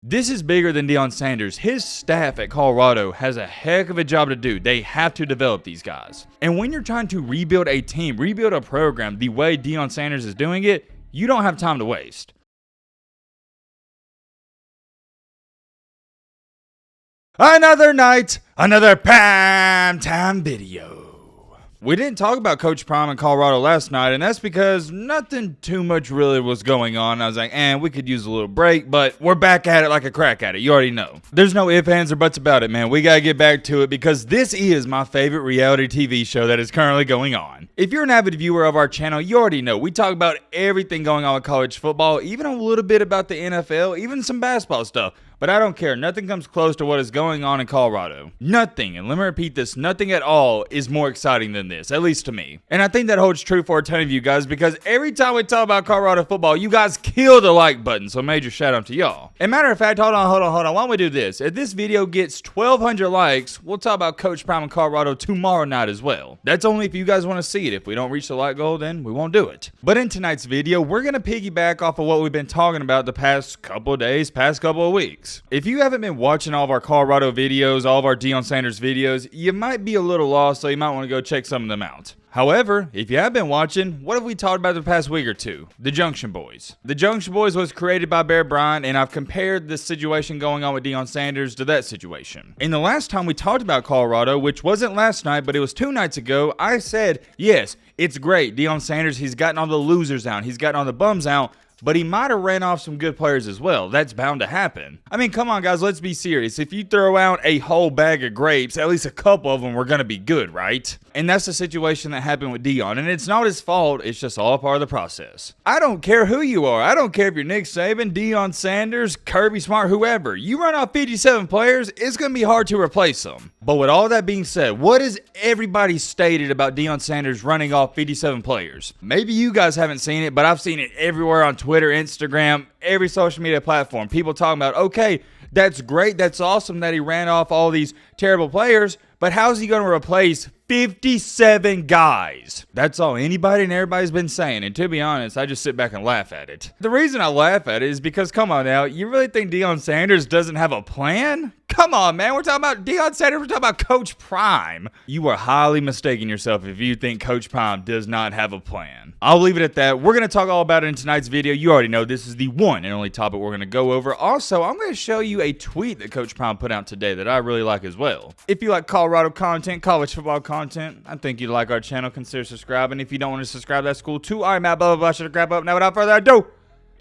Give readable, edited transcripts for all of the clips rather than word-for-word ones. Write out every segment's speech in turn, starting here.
This is bigger than Deion Sanders. His staff at Colorado has a heck of a job to do. They have to develop these guys. And when you're trying to rebuild a team, rebuild a program the way Deion Sanders is doing it, you don't have time to waste. Another night, another prime time video. We didn't talk about Coach Prime in Colorado last night, and that's because nothing too much really was going on. I was like, we could use a little break, but we're back at it like a crack at it. You already know. There's no ifs, ands, or buts about it, man. We gotta get back to it because this is my favorite reality TV show that is currently going on. If you're an avid viewer of our channel, you already know. We talk about everything going on with college football, even a little bit about the NFL, even some basketball stuff. But I don't care. Nothing comes close to what is going on in Colorado. Nothing, and let me repeat this, nothing at all is more exciting than this, at least to me. And I think that holds true for a ton of you guys because every time we talk about Colorado football, you guys kill the like button, so major shout out to y'all. And matter of fact, hold on. Why don't we do this? If this video gets 1,200 likes, we'll talk about Coach Prime in Colorado tomorrow night as well. That's only if you guys want to see it. If we don't reach the like goal, then we won't do it. But in tonight's video, we're going to piggyback off of what we've been talking about the past couple of days, past couple of weeks. If you haven't been watching all of our Colorado videos, all of our Deion Sanders videos, you might be a little lost, so you might want to go check some of them out. However, if you have been watching, what have we talked about the past week or two? The Junction Boys. The Junction Boys was created by Bear Bryant, and I've compared the situation going on with Deion Sanders to that situation. And the last time we talked about Colorado, which wasn't last night, but it was 2 nights ago, I said, yes, it's great. Deion Sanders, he's gotten all the losers out. He's gotten all the bums out. But he might have ran off some good players as well. That's bound to happen. I mean, come on, guys, let's be serious. If you throw out a whole bag of grapes, at least a couple of them were going to be good, right? And that's the situation that happened with Deion. And it's not his fault. It's just all part of the process. I don't care who you are. I don't care if you're Nick Saban, Deion Sanders, Kirby Smart, whoever. You run off 57 players, it's going to be hard to replace them. But with all that being said, what has everybody stated about Deion Sanders running off 57 players? Maybe you guys haven't seen it, but I've seen it everywhere on Twitter, Instagram, every social media platform. People talking about, okay, that's great. That's awesome that he ran off all these terrible players, but how's he going to replace 57 guys? That's all anybody and everybody's been saying. And to be honest, I just sit back and laugh at it. The reason I laugh at it is because, come on now, you really think Deion Sanders doesn't have a plan? Come on, man. We're talking about Deion Sanders. We're talking about Coach Prime. You are highly mistaken yourself if you think Coach Prime does not have a plan. I'll leave it at that. We're going to talk all about it in tonight's video. You already know this is the one and only topic we're going to go over. Also, I'm going to show you a tweet that Coach Prime put out today that I really like as well. If you like Colorado content, college football content, I think you'd like our channel. Consider subscribing. If you don't want to subscribe, that's cool too. All right, Matt, blah, blah, blah. Should I grab up? Now, without further ado,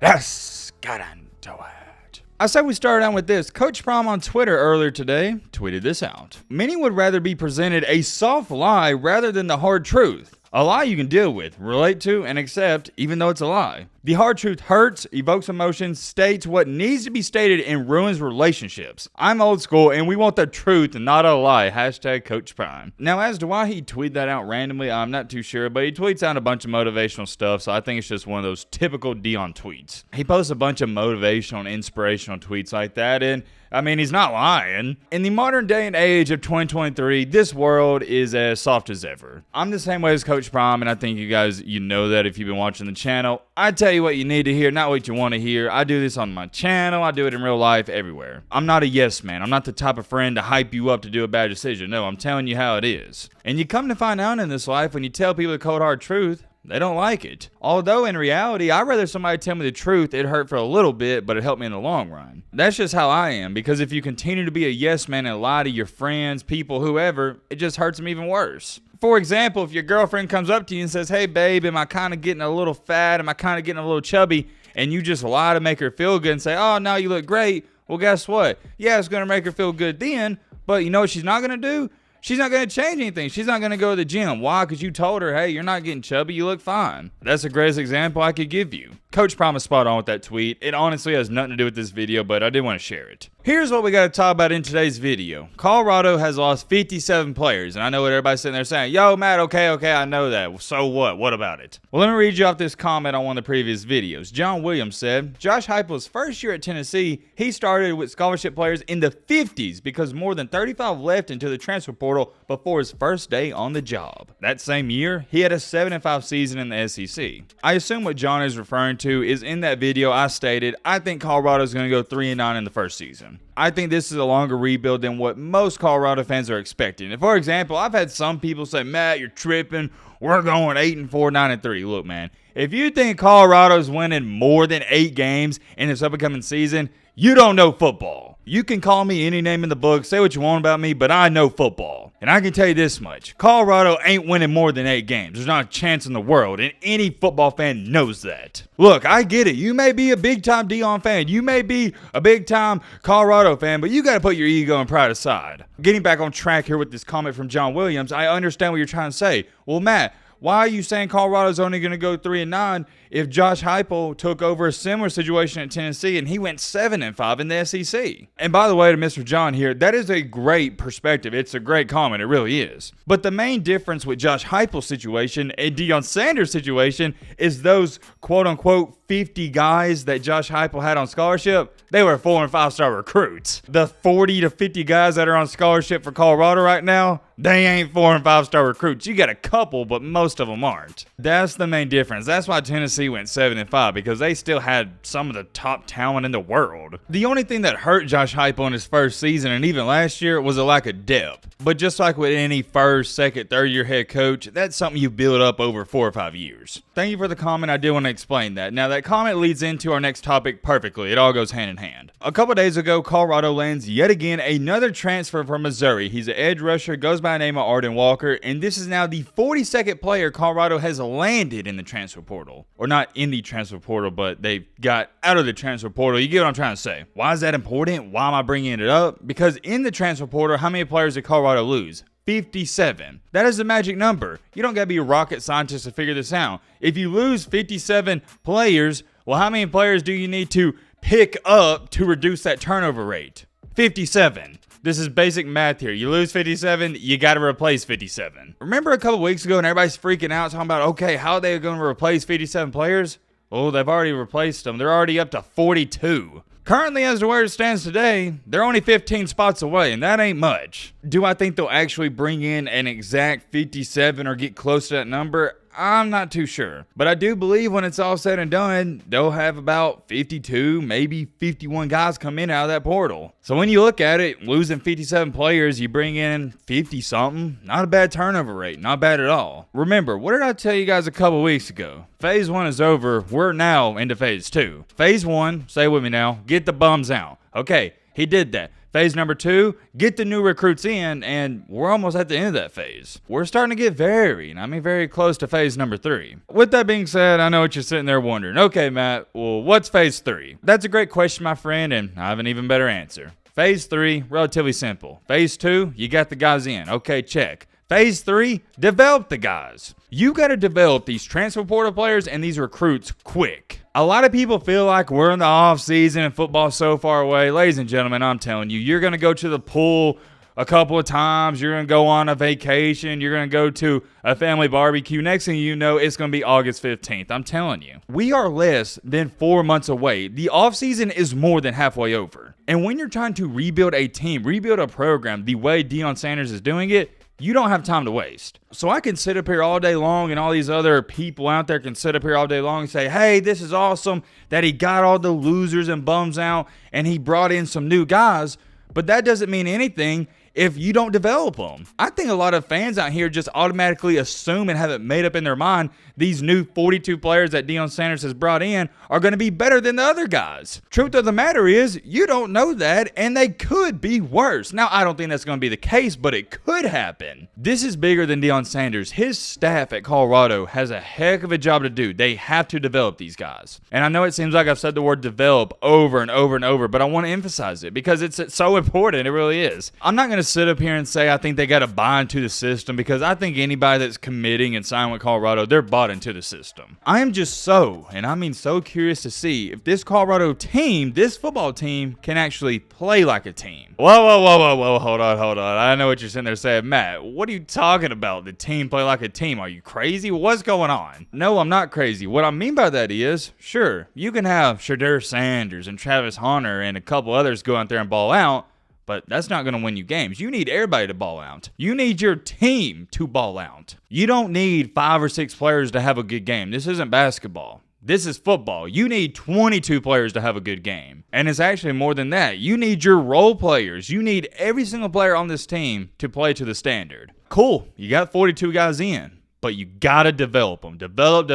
let's get into it. I said we started out with this. Coach Prime on Twitter earlier today tweeted this out. Many would rather be presented a soft lie rather than the hard truth. A lie you can deal with, relate to, and accept, even though it's a lie. The hard truth hurts, evokes emotions, states what needs to be stated, and ruins relationships. I'm old school, and we want the truth and not a lie. Hashtag Coach Prime. Now, as to why he tweeted that out randomly, I'm not too sure, but he tweets out a bunch of motivational stuff, so I think it's just one of those typical Deion tweets. He posts a bunch of motivational and inspirational tweets like that, and I mean, he's not lying. In the modern day and age of 2023, this world is as soft as ever. I'm the same way as Coach Prime, and I think you guys, you know that if you've been watching the channel. I tell you what you need to hear, not what you want to hear. I do this on my channel. I do it in real life, everywhere. I'm not a yes man. I'm not the type of friend to hype you up to do a bad decision. No, I'm telling you how it is. And you come to find out in this life, when you tell people the cold hard truth, they don't like it. Although in reality, I'd rather somebody tell me the truth. It hurt for a little bit, but it helped me in the long run. That's just how I am, because if you continue to be a yes man and lie to your friends, people, whoever, it just hurts them even worse. For example, if your girlfriend comes up to you and says, hey babe, am I kind of getting a little fat? Am I kind of getting a little chubby? And you just lie to make her feel good and say, oh, no, you look great. Well, guess what? Yeah, it's going to make her feel good then, but you know what she's not going to do? She's not going to change anything. She's not going to go to the gym. Why? Because you told her, hey, you're not getting chubby. You look fine. That's the greatest example I could give you. Coach Prime is spot on with that tweet. It honestly has nothing to do with this video, but I did want to share it. Here's what we got to talk about in today's video. Colorado has lost 57 players, and I know what everybody's sitting there saying. Yo, Matt, okay, I know that. So what? What about it? Well, let me read you off this comment on one of the previous videos. John Williams said, Josh Heupel's first year at Tennessee, he started with scholarship players in the 50s because more than 35 left into the transfer portal before his first day on the job. That same year, he had a 7-5 season in the SEC. I assume what John is referring to is in that video I stated, I think Colorado's going to go 3-9 in the first season. I think this is a longer rebuild than what most Colorado fans are expecting. And for example, I've had some people say, Matt, you're tripping. We're going 8-4, 9-3. Look, man, if you think Colorado's winning more than 8 games in this upcoming season, you don't know football. You can call me any name in the book, say what you want about me, but I know football. And I can tell you this much. Colorado ain't winning more than 8 games. There's not a chance in the world, and any football fan knows that. Look, I get it. You may be a big-time Deion fan. You may be a big-time Colorado fan, but you got to put your ego and pride aside. Getting back on track here with this comment from John Williams, I understand what you're trying to say. Well, Matt, why are you saying Colorado's only going to go 3-9 if Josh Heupel took over a similar situation at Tennessee and he went 7-5 in the SEC? And by the way, to Mr. John here, that is a great perspective. It's a great comment. It really is. But the main difference with Josh Heupel's situation and Deion Sanders' situation is those quote-unquote 50 guys that Josh Heupel had on scholarship, they were 4- and 5-star recruits. The 40 to 50 guys that are on scholarship for Colorado right now, they ain't 4- and 5-star recruits. You got a couple, but most of them aren't. That's the main difference. That's why Tennessee went 7-5, because they still had some of the top talent in the world. The only thing that hurt Josh Heupel in his first season and even last year was a lack of depth. But just like with any first, second, third-year head coach, that's something you build up over 4 or 5 years. Thank you for the comment. I did want to explain that. Now, that comment leads into our next topic perfectly. It all goes hand in hand. A couple days ago, Colorado lands yet again another transfer from Missouri. He's an edge rusher, goes by the name of Arden Walker, and this is now the 42nd player Colorado has landed in the transfer portal. Or not in the transfer portal, but they got out of the transfer portal. You get what I'm trying to say. Why is that important? Why am I bringing it up? Because in the transfer portal, how many players did Colorado lose? 57. That is the magic number. You don't gotta be a rocket scientist to figure this out. If you lose 57 players, well, how many players do you need to pick up to reduce that turnover rate? 57. This is basic math here. You lose 57, you got to replace 57. Remember a couple weeks ago and everybody's freaking out talking about, okay, how are they going to replace 57 players? Well, they've already replaced them. They're already up to 42. Currently, as to where it stands today, they're only 15 spots away, and that ain't much. Do I think they'll actually bring in an exact 57 or get close to that number? I'm not too sure. But I do believe when it's all said and done, they'll have about 52, maybe 51 guys come in out of that portal. So when you look at it, losing 57 players, you bring in 50-something. Not a bad turnover rate. Not bad at all. Remember, what did I tell you guys a couple weeks ago? Phase 1 is over. We're now into Phase 2. Phase 1, say with me now, get the bums out. Okay, he did that. Phase number 2, get the new recruits in, and we're almost at the end of that phase. We're starting to get very close to phase number 3. With that being said, I know what you're sitting there wondering. Okay, Matt, well, what's phase 3? That's a great question, my friend, and I have an even better answer. Phase 3, relatively simple. Phase 2, you got the guys in. Okay, check. Phase 3, develop the guys. You got to develop these transfer portal players and these recruits quick. A lot of people feel like we're in the off season and football's so far away. Ladies and gentlemen, I'm telling you, you're going to go to the pool a couple of times. You're going to go on a vacation. You're going to go to a family barbecue. Next thing you know, it's going to be August 15th. I'm telling you. We are less than 4 months away. The offseason is more than halfway over. And when you're trying to rebuild a team, rebuild a program the way Deion Sanders is doing it, you don't have time to waste. So I can sit up here all day long, and all these other people out there can sit up here all day long and say, hey, this is awesome that he got all the losers and bums out and he brought in some new guys. But that doesn't mean anything if you don't develop them. I think a lot of fans out here just automatically assume and have it made up in their mind these new 42 players that Deion Sanders has brought in are going to be better than the other guys. Truth of the matter is, you don't know that, and they could be worse. Now, I don't think that's going to be the case, but it could happen. This is bigger than Deion Sanders. His staff at Colorado has a heck of a job to do. They have to develop these guys. And I know it seems like I've said the word develop over and over and over, but I want to emphasize it because it's so important. It really is. I'm not going to sit up here and say I think they got to buy into the system, because I think anybody that's committing and signing with Colorado, they're bought into the system. I am just so, and I mean so curious to see if this Colorado team, this football team, can actually play like a team. Whoa, hold on. I know what you're sitting there saying, Matt, what are you talking about? The team play like a team? Are you crazy? What's going on? No, I'm not crazy. What I mean by that is, sure, you can have Deion Sanders and Travis Hunter and a couple others go out there and ball out, but that's not going to win you games. You need everybody to ball out. You need your team to ball out. You don't need 5 or 6 players to have a good game. This isn't basketball. This is football. You need 22 players to have a good game. And it's actually more than that. You need your role players. You need every single player on this team to play to the standard. Cool. You got 42 guys in, but you got to develop them. Develop.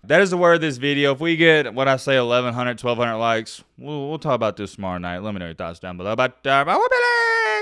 That is the word of this video. If we get, what I say, 1,100, 1,200 likes, we'll talk about this tomorrow night. Let me know your thoughts down below. But,